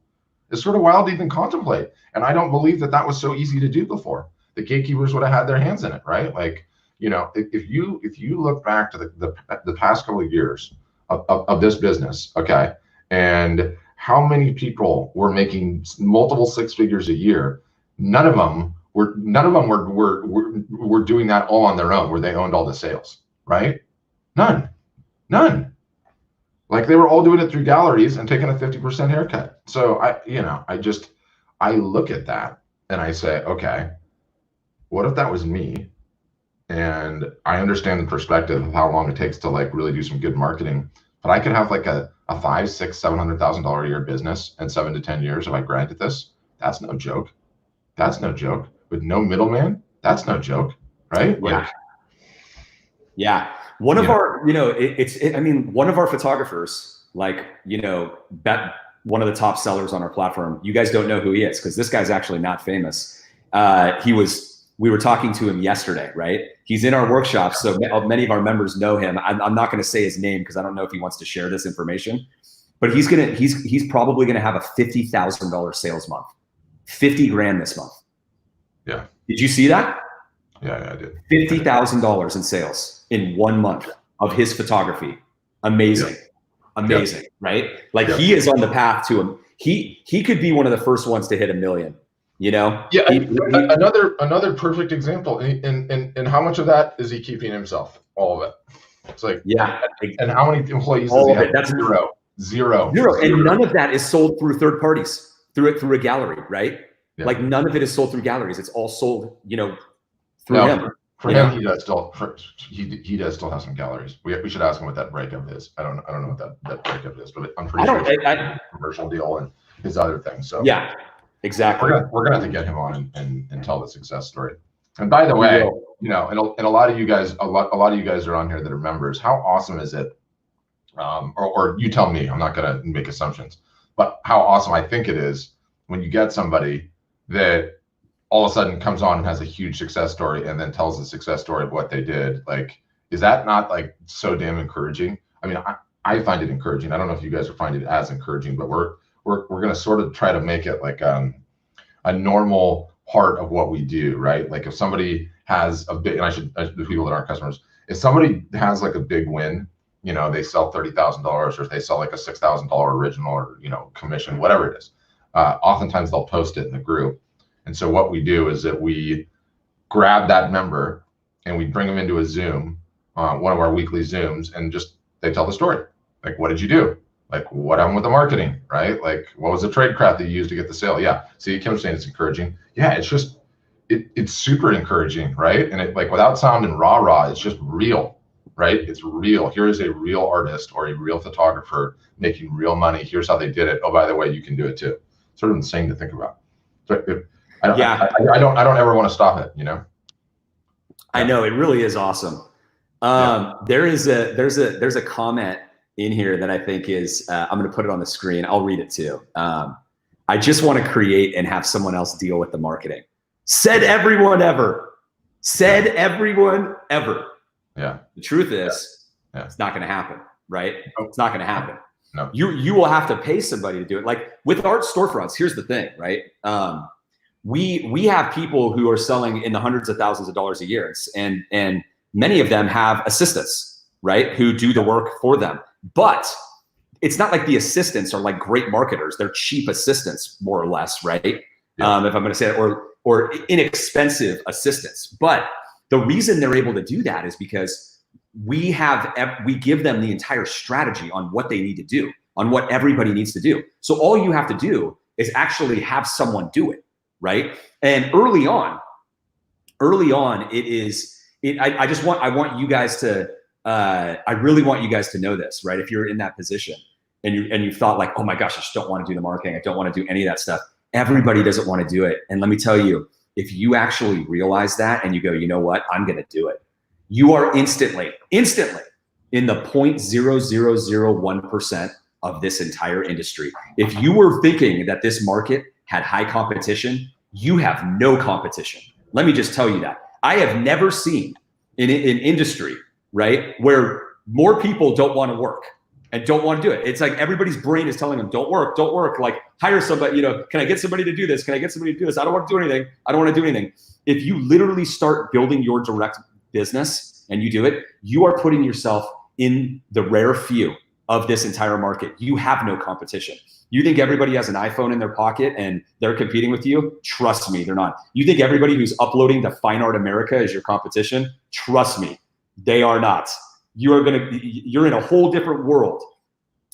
Speaker 1: It's sort of wild to even contemplate. And I don't believe that was so easy to do before. The gatekeepers would have had their hands in it, right? Like, you know, if you look back to the past couple of years of this business, okay, and how many people were making multiple six figures a year, none of them were doing that all on their own, where they owned all the sales, right? None. Like, they were all doing it through galleries and taking a 50% haircut. So I look at that and I say, okay, what if that was me? And I understand the perspective of how long it takes to like really do some good marketing, but I could have like a $500,000, $600,000, $700,000 a year business in 7 to 10 years if I grind at this. That's no joke. That's no joke. With no middleman, that's no joke, right?
Speaker 2: Yeah. Like, yeah. One of our, you know, one of our photographers, like, you know, one of the top sellers on our platform, you guys don't know who he is because this guy's actually not famous. We were talking to him yesterday, right? He's in our workshops, so many of our members know him. I'm not going to say his name because I don't know if he wants to share this information, but he's probably going to have a $50,000 sales month, 50 grand this month.
Speaker 1: Yeah.
Speaker 2: Did you see that?
Speaker 1: Yeah, I did.
Speaker 2: $50,000 in sales in 1 month of his photography. Amazing. Yeah. Amazing, yeah. Right? Like, yeah. He is on the path to him. He could be one of the first ones to hit $1 million, you know?
Speaker 1: Yeah, another perfect example. And how much of that is he keeping himself? All of it. It's like,
Speaker 2: yeah.
Speaker 1: And how many employees does he have?
Speaker 2: That's
Speaker 1: zero.
Speaker 2: And none of that is sold through third parties. through a gallery, right?
Speaker 1: Yeah.
Speaker 2: Like none of it is sold through galleries. It's all sold, through him.
Speaker 1: For him, he does still have some galleries. We should ask him what that breakup is. I don't know what that breakup is, but I'm pretty sure it's a commercial deal and his other things. So
Speaker 2: yeah, exactly.
Speaker 1: We're gonna have to get him on and tell the success story. And by the way, and a lot of you guys, a lot of you guys are on here that are members. How awesome is it? Or you tell me. I'm not gonna make assumptions, but how awesome I think it is when you get somebody that all of a sudden comes on and has a huge success story and then tells the success story of what they did. Like, is that not like so damn encouraging? I mean, I find it encouraging. I don't know if you guys are finding it as encouraging, but we're going to sort of try to make it like a normal part of what we do, right? Like if somebody has a big, and the people that aren't customers, if somebody has like a big win, they sell $30,000 or if they sell like a $6,000 original or, commission, whatever it is, oftentimes they'll post it in the group. And so what we do is that we grab that member and we bring them into a Zoom, one of our weekly Zooms, and just they tell the story. Like, what did you do? Like, what happened with the marketing, right? Like, what was the trade craft that you used to get the sale? Yeah. See, Kim's saying it's encouraging. Yeah, it's just, it's super encouraging, right? And it, like, without sounding rah-rah, it's just real, right? It's real. Here is a real artist or a real photographer making real money. Here's how they did it. Oh, by the way, you can do it too. Sort of insane to think about. So I don't ever want to stop it,
Speaker 2: I know, it really is awesome. There's a comment in here that I think is, I'm going to put it on the screen. I'll read it too. I just want to create and have someone else deal with the marketing. Said everyone ever. Said everyone ever.
Speaker 1: Yeah.
Speaker 2: The truth is, it's not going to happen, right? It's not going to happen.
Speaker 1: No.
Speaker 2: You will have to pay somebody to do it. Like with art storefronts, here's the thing, right? We have people who are selling in the hundreds of thousands of dollars a year, and many of them have assistants, right, who do the work for them. But it's not like the assistants are like great marketers. They're cheap assistants, more or less, right? Yeah. If I'm going to say it, or inexpensive assistants. But the reason they're able to do that is because we give them the entire strategy on what they need to do, on what everybody needs to do. So all you have to do is actually have someone do it. Right. And early on, I really want you guys to, I really want you guys to know this, right? If you're in that position and you thought like, oh my gosh, I just don't want to do the marketing. I don't want to do any of that stuff. Everybody doesn't want to do it. And let me tell you, if you actually realize that and you go, you know what, I'm going to do it. You are instantly in the 0.0001% of this entire industry. If you were thinking that this market had high competition, you have no competition. Let me just tell you that. I have never seen in industry, right, where more people don't want to work and don't want to do it. It's like everybody's brain is telling them, don't work, like hire somebody, can I get somebody to do this? Can I get somebody to do this? I don't want to do anything. I don't want to do anything. If you literally start building your direct business and you do it, you are putting yourself in the rare few of this entire market. You have no competition. You think everybody has an iPhone in their pocket and they're competing with you? Trust me, they're not. You think everybody who's uploading to Fine Art America is your competition? Trust me, they are not. You're in a whole different world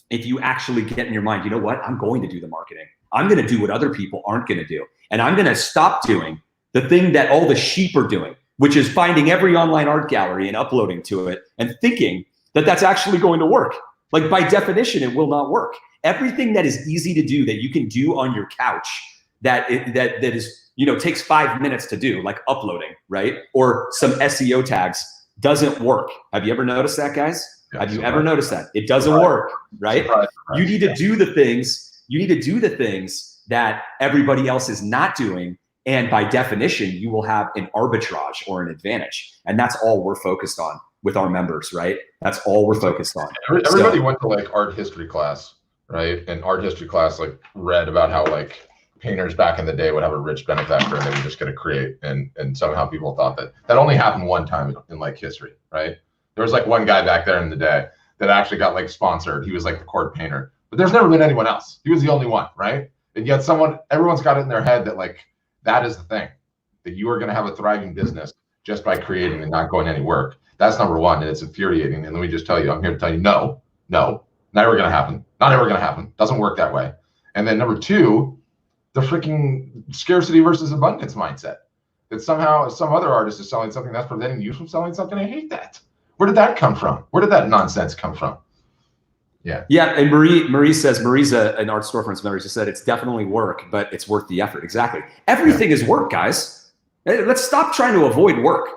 Speaker 2: if you actually get in your mind, you know what? I'm going to do the marketing. I'm going to do what other people aren't going to do. And I'm going to stop doing the thing that all the sheep are doing, which is finding every online art gallery and uploading to it and thinking that that's actually going to work. Like by definition, it will not work. Everything that is easy to do that you can do on your couch that is, takes 5 minutes to do, like uploading, right? Or some SEO tags doesn't work. Have you ever noticed that, guys? Yeah, have you ever noticed that? It doesn't work, right? Surprise. You need to do the things, that everybody else is not doing. And by definition, you will have an arbitrage or an advantage. And that's all we're focused on with our members, right? That's all we're focused on.
Speaker 1: Everybody went to like art history class, right? And art history class like read about how like painters back in the day would have a rich benefactor and they were just going to create. And somehow people thought that only happened one time in like history, right? There was like one guy back there in the day that actually got like sponsored. He was like the court painter, but there's never been anyone else. He was the only one, right? And yet everyone's got it in their head that like, that is the thing, that you are going to have a thriving business just by creating and not going any work. That's number one. And it's infuriating. And let me just tell you, I'm here to tell you, no, never going to happen. Not ever going to happen. Doesn't work that way. And then number two, the freaking scarcity versus abundance mindset. That somehow some other artist is selling something that's preventing you from selling something. I hate that. Where did that come from? Where did that nonsense come from? Yeah.
Speaker 2: Yeah. And Marie says, Marie's an art storefront member. She said, it's definitely work, but it's worth the effort. Exactly. Everything is work, guys. Let's stop trying to avoid work.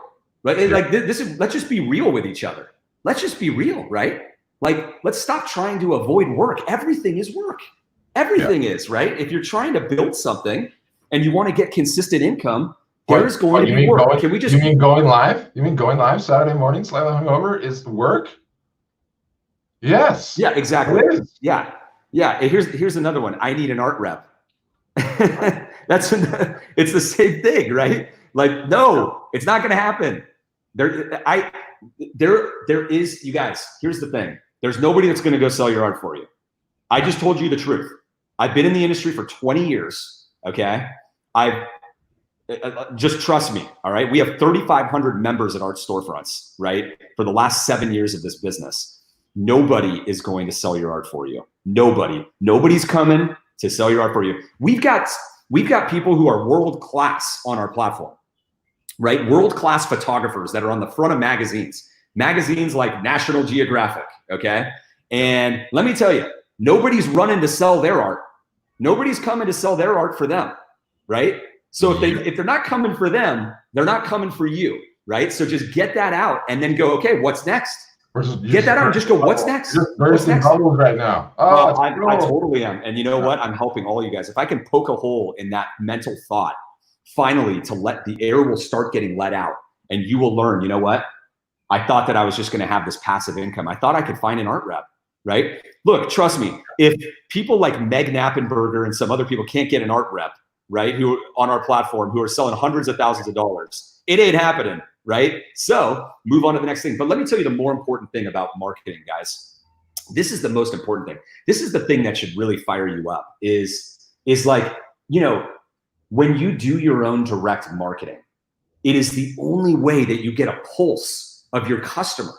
Speaker 2: Right? Like let's just be real with each other. Let's just be real, right? Like, let's stop trying to avoid work. Everything is work. Everything is, right? If you're trying to build something and you want to get consistent income, there's going to be work. Can we just?
Speaker 1: You mean going live? You mean going live Saturday morning, slightly hungover, is work? Yes.
Speaker 2: Yeah, exactly. Yeah. Here's another one. I need an art rep. It's the same thing, right? Like, no, it's not going to happen. There is, you guys, here's the thing. There's nobody that's going to go sell your art for you. I just told you the truth. I've been in the industry for 20 years. Okay. Just trust me. All right. We have 3,500 members at Art Storefronts, right? For the last 7 years of this business. Nobody is going to sell your art for you. Nobody's coming to sell your art for you. We've got people who are world-class on our platform, right? World-class photographers that are on the front of magazines like National Geographic. Okay. And let me tell you, nobody's running to sell their art. Nobody's coming to sell their art for them, right? So if they're not coming for them, they're not coming for you, right? So just get that out and then go, okay, what's next? Get that out and just go, what's next? What's next?
Speaker 1: Right now.
Speaker 2: I totally am. And you know what? I'm helping all you guys. If I can poke a hole in that mental thought, finally, to let the air will start getting let out and you will learn, you know what? I thought that I was just going to have this passive income. I thought I could find an art rep, right? Look, trust me, if people like Meg Knappenberger and some other people can't get an art rep, right, who on our platform, who are selling hundreds of thousands of dollars, it ain't happening, right? So move on to the next thing. But let me tell you the more important thing about marketing, guys. This is the most important thing. This is the thing that should really fire you up is like, you know, when you do your own direct marketing, it is the only way that you get a pulse of your customer.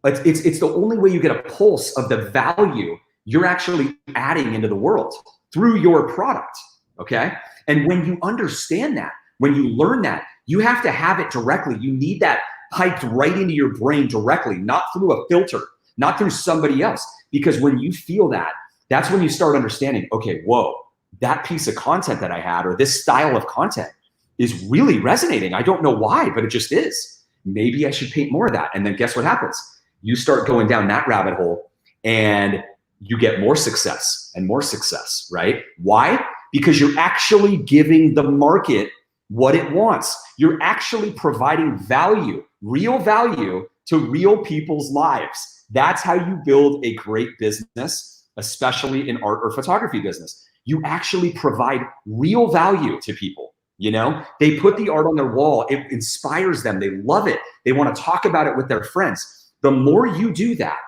Speaker 2: It's the only way you get a pulse of the value you're actually adding into the world through your product, okay? And when you understand that, when you learn that, you have to have it directly. You need that piped right into your brain directly, not through a filter, not through somebody else. Because when you feel that, that's when you start understanding, okay, whoa, that piece of content that I had or this style of content is really resonating. I don't know why, but it just is. Maybe I should paint more of that. And then guess what happens? You start going down that rabbit hole and you get more success and more success, right? Why? Because you're actually giving the market what it wants. You're actually providing value, real value to real people's lives. That's how you build a great business, especially in art or photography business. You actually provide real value to people. You know, they put the art on their wall. It inspires them. They love it. They want to talk about it with their friends. The more you do that,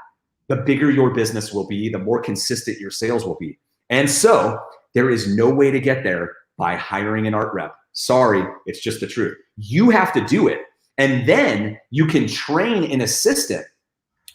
Speaker 2: the bigger your business will be, the more consistent your sales will be. And so there is no way to get there by hiring an art rep. Sorry, it's just the truth. You have to do it. And then you can train an assistant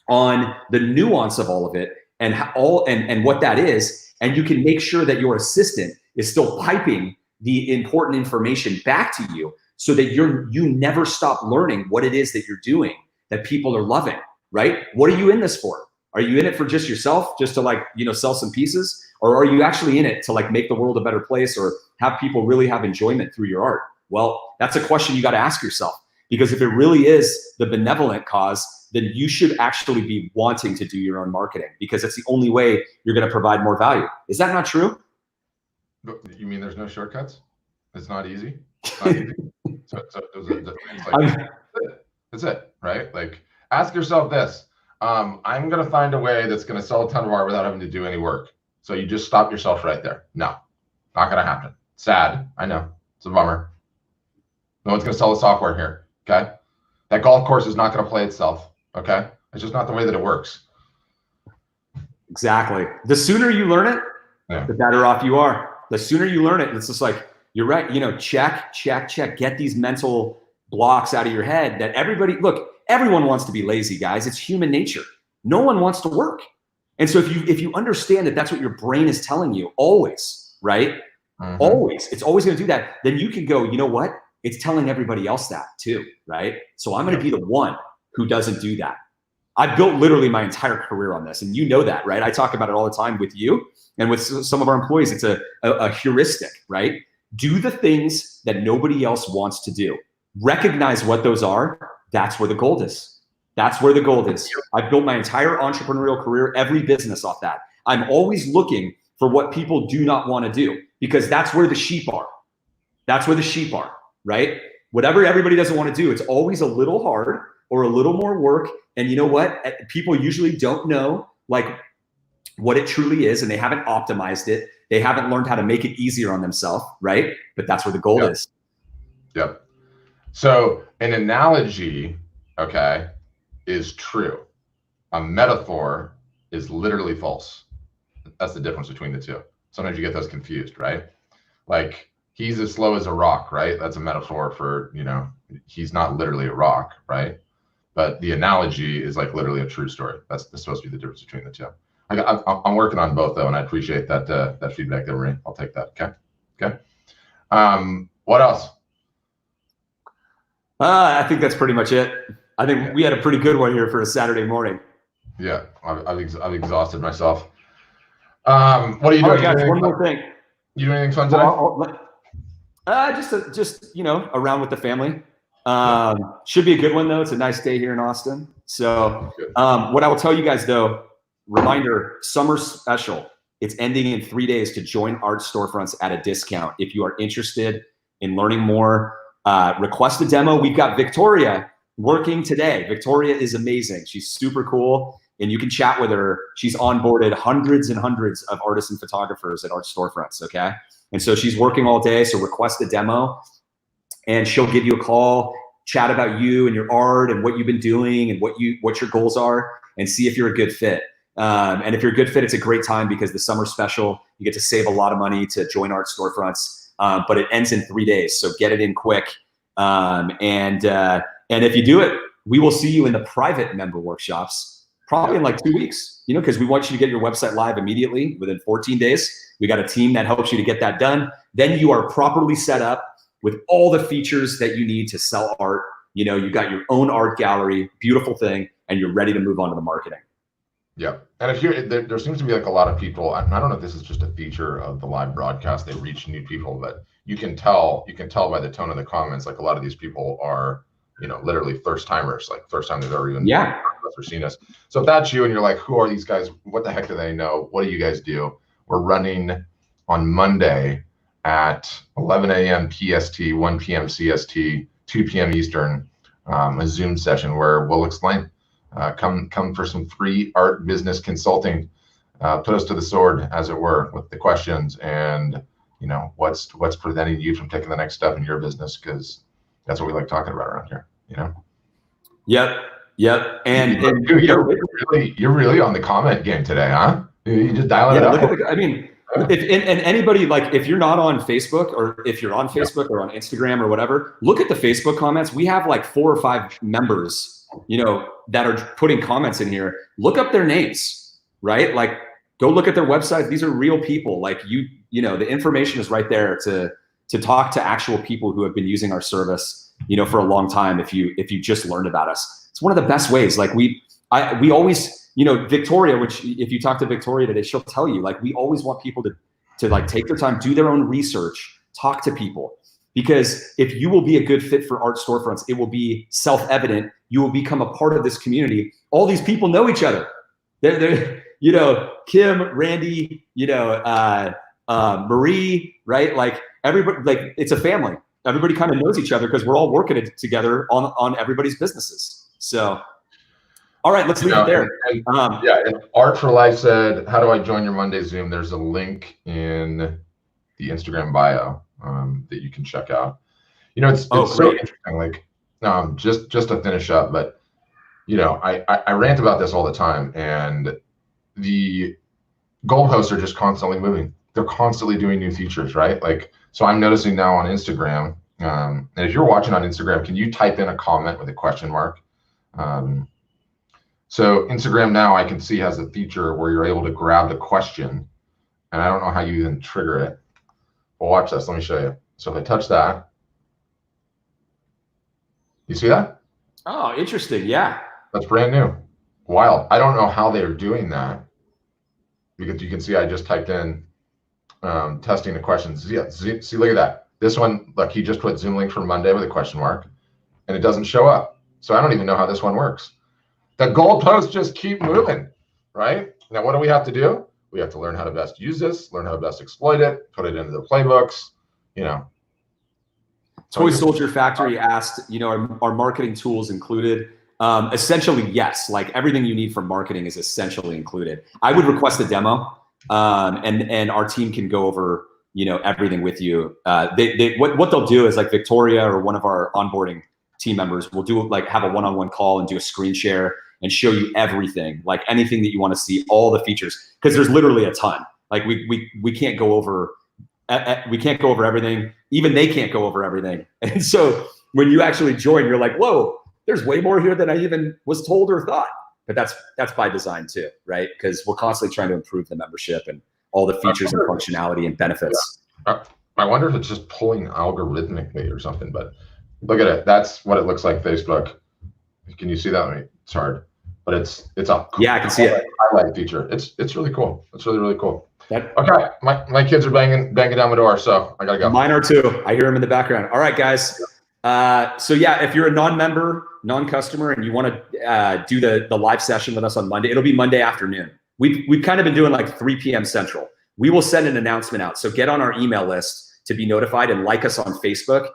Speaker 2: on the nuance of all of it and what that is. And you can make sure that your assistant is still piping the important information back to you so that you never stop learning what it is that you're doing that people are loving, right? What are you in this for? Are you in it for just yourself, just to like, you know, sell some pieces? Or are you actually in it to like make the world a better place or have people really have enjoyment through your art? Well, that's a question you got to ask yourself, because if it really is the benevolent cause, then you should actually be wanting to do your own marketing, because it's the only way you're going to provide more value. Is that not true?
Speaker 1: You mean there's no shortcuts? It's not easy? It's not easy. It's like, that's it, right? Like, ask yourself this. I'm going to find a way that's going to sell a ton of art without having to do any work. So you just stop yourself right there. No, not going to happen. Sad. I know. It's a bummer. No one's going to sell the software here. Okay. That golf course is not going to play itself. Okay. It's just not the way that it works.
Speaker 2: Exactly. The sooner you learn it, the better off you are. The sooner you learn it, it's just like, you're right. You know, check. Get these mental blocks out of your head that everyone wants to be lazy, guys. It's human nature. No one wants to work. And so if you understand that that's what your brain is telling you always, right? Always. It's always going to do that. Then you can go, you know what? It's telling everybody else that too, right? So I'm going to be the one who doesn't do that. I've built literally my entire career on this, and you know that, right? I talk about it all the time with you and with some of our employees. It's a heuristic, right? Do the things that nobody else wants to do. Recognize what those are. That's where the gold is. That's where the gold is. I've built my entire entrepreneurial career, every business off that. I'm always looking for what people do not want to do, because that's where the sheep are. That's where the sheep are, right? Whatever everybody doesn't want to do, it's always a little hard or a little more work. And you know what? People usually don't know like what it truly is, and they haven't optimized it. They haven't learned how to make it easier on themselves, right? But that's where the gold is.
Speaker 1: Yep. So an analogy, okay, is true. A metaphor is literally false. That's the difference between the two. Sometimes you get those confused, right? Like, he's as slow as a rock, right? That's a metaphor for, you know, he's not literally a rock, right? But the analogy is like literally a true story. That's supposed to be the difference between the two. I'm working on both though, and I appreciate that feedback there, Marie. I'll take that. Okay. What else?
Speaker 2: I think that's pretty much it. I think we had a pretty good one here for a Saturday morning.
Speaker 1: Yeah, I've exhausted myself. What are you doing?
Speaker 2: Guys, one more thing.
Speaker 1: You doing anything fun today?
Speaker 2: Just you know, around with the family. Should be a good one though. It's a nice day here in Austin. So what I will tell you guys though, reminder, summer special. It's ending in 3 days to join Art Storefronts at a discount. If you are interested in learning more, request a demo. We've got Victoria working today. Victoria is amazing. She's super cool, and you can chat with her. She's onboarded hundreds and hundreds of artists and photographers at Art Storefronts, okay? And so she's working all day, so request a demo, and she'll give you a call, chat about you and your art and what you've been doing and what your goals are, and see if you're a good fit. And if you're a good fit, it's a great time because the summer special, you get to save a lot of money to join Art Storefronts, but it ends in 3 days, so get it in quick. And if you do it, we will see you in the private member workshops, probably in like 2 weeks, you know, because we want you to get your website live immediately within 14 days. We got a team that helps you to get that done. Then you are properly set up with all the features that you need to sell art. You know, you got your own art gallery, beautiful thing, and you're ready to move on to the marketing.
Speaker 1: Yeah. And if there seems to be like a lot of people, I don't know if this is just a feature of the live broadcast, they reach new people, but you can tell by the tone of the comments, like a lot of these people are, you know, literally first timers, like first time they've ever even seen us. So if that's you and you're like, who are these guys? What the heck do they know? What do you guys do? We're running on Monday at 11 a.m. PST, 1 p.m. CST, 2 p.m. Eastern, a Zoom session where we'll explain. Come for some free art business consulting. Put us to the sword, as it were, with the questions and, you know, what's preventing you from taking the next step in your business, because that's what we like talking about around here, you know?
Speaker 2: Yep. And
Speaker 1: dude, you're really on the comment game today, huh? You just dialing it up.
Speaker 2: I mean, and anybody, like, if you're not on Facebook, or if you're on Facebook or on Instagram or whatever, look at the Facebook comments. We have like 4 or 5 members, you know, that are putting comments in here. Look up their names, right? Like, go look at their website. These are real people. Like, you know, the information is right there to talk to actual people who have been using our service, you know, for a long time. If you just learned about us, it's one of the best ways. Like, we always, you know, Victoria, which if you talk to Victoria today, she'll tell you, like, we always want people to like take their time, do their own research, talk to people, because if you will be a good fit for Art Storefronts, it will be self-evident. You will become a part of this community. All these people know each other. They're you know, Kim, Randy, you know, Marie, right? Like, everybody, like, it's a family. Everybody kind of knows each other because we're all working it together on everybody's businesses. So, all right, let's leave it there.
Speaker 1: And Art for Life said, how do I join your Monday Zoom? There's a link in the Instagram bio that you can check out. You know, it's so interesting. Like, just to finish up, but, you know, I rant about this all the time, and the goalposts are just constantly moving. They're constantly doing new features, right? Like, so I'm noticing now on Instagram, and if you're watching on Instagram, can you type in a comment with a question mark? So Instagram now, I can see, has a feature where you're able to grab the question, and I don't know how you even trigger it, Well, watch this. Let me show you. So if I touch that, you see that?
Speaker 2: Oh, interesting. Yeah.
Speaker 1: That's brand new. Wild. I don't know how they're doing that, because you can see I just typed in testing the questions. Yeah, see, look at that. This one, look, he just put Zoom link for Monday with a question mark, and it doesn't show up. So I don't even know how this one works. The goalposts just keep moving, right? Now, what do we have to do? We have to learn how to best use this, learn how to best exploit it, put it into the playbooks, you know.
Speaker 2: Toy Soldier Factory asked, you know, are marketing tools included? Essentially, yes. Like everything you need for marketing is essentially included. I would request a demo, and our team can go over, you know, everything with you. What they'll do is, like, Victoria or one of our onboarding team members will do, like, have a one-on-one call and do a screen share and show you everything, like anything that you want to see, all the features, because there's literally a ton. Like we can't go over. We can't go over everything. Even they can't go over everything. And so when you actually join, you're like, whoa, there's way more here than I even was told or thought. But that's by design too, right? Because we're constantly trying to improve the membership and all the features and functionality and benefits.
Speaker 1: Yeah. I wonder if it's just pulling algorithmically or something, but look at it. That's what it looks like, Facebook. Can you see that? It's hard, but it's a cool,
Speaker 2: yeah, I can see it.
Speaker 1: Highlight feature. It's really cool. It's really cool.
Speaker 2: Okay,
Speaker 1: my kids are banging down the door, so I gotta go.
Speaker 2: Mine are too. I hear them in the background. All right, guys. So yeah, if you're a non-member, non-customer, and you want to do the live session with us on Monday, it'll be Monday afternoon. We've kind of been doing like 3 p.m. Central. We will send an announcement out, so get on our email list to be notified, and like us on Facebook,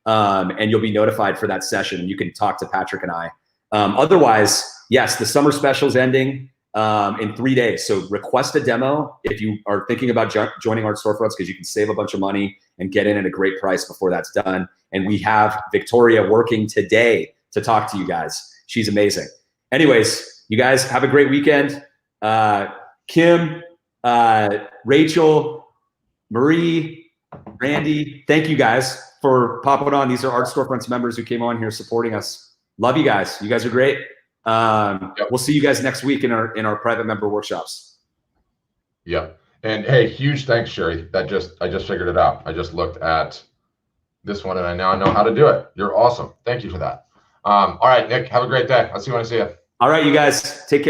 Speaker 2: and you'll be notified for that session. And you can talk to Patrick and I. Otherwise, yes, the summer special is ending in 3 days. So request a demo if you are thinking about joining Art Storefronts, because you can save a bunch of money and get in at a great price before that's done. And we have Victoria working today to talk to you guys. She's amazing. Anyways, you guys have a great weekend. Kim, Rachel, Marie, Randy, thank you guys for popping on. These are Art Storefronts members who came on here supporting us. Love you guys. You guys are great. We'll see you guys next week in our private member workshops.
Speaker 1: Yep. And hey, huge thanks, Sherry. I just figured it out. I just looked at this one and I now know how to do it. You're awesome. Thank you for that. All right, Nick, have a great day. I'll see you when I see you.
Speaker 2: All right, you guys, take care.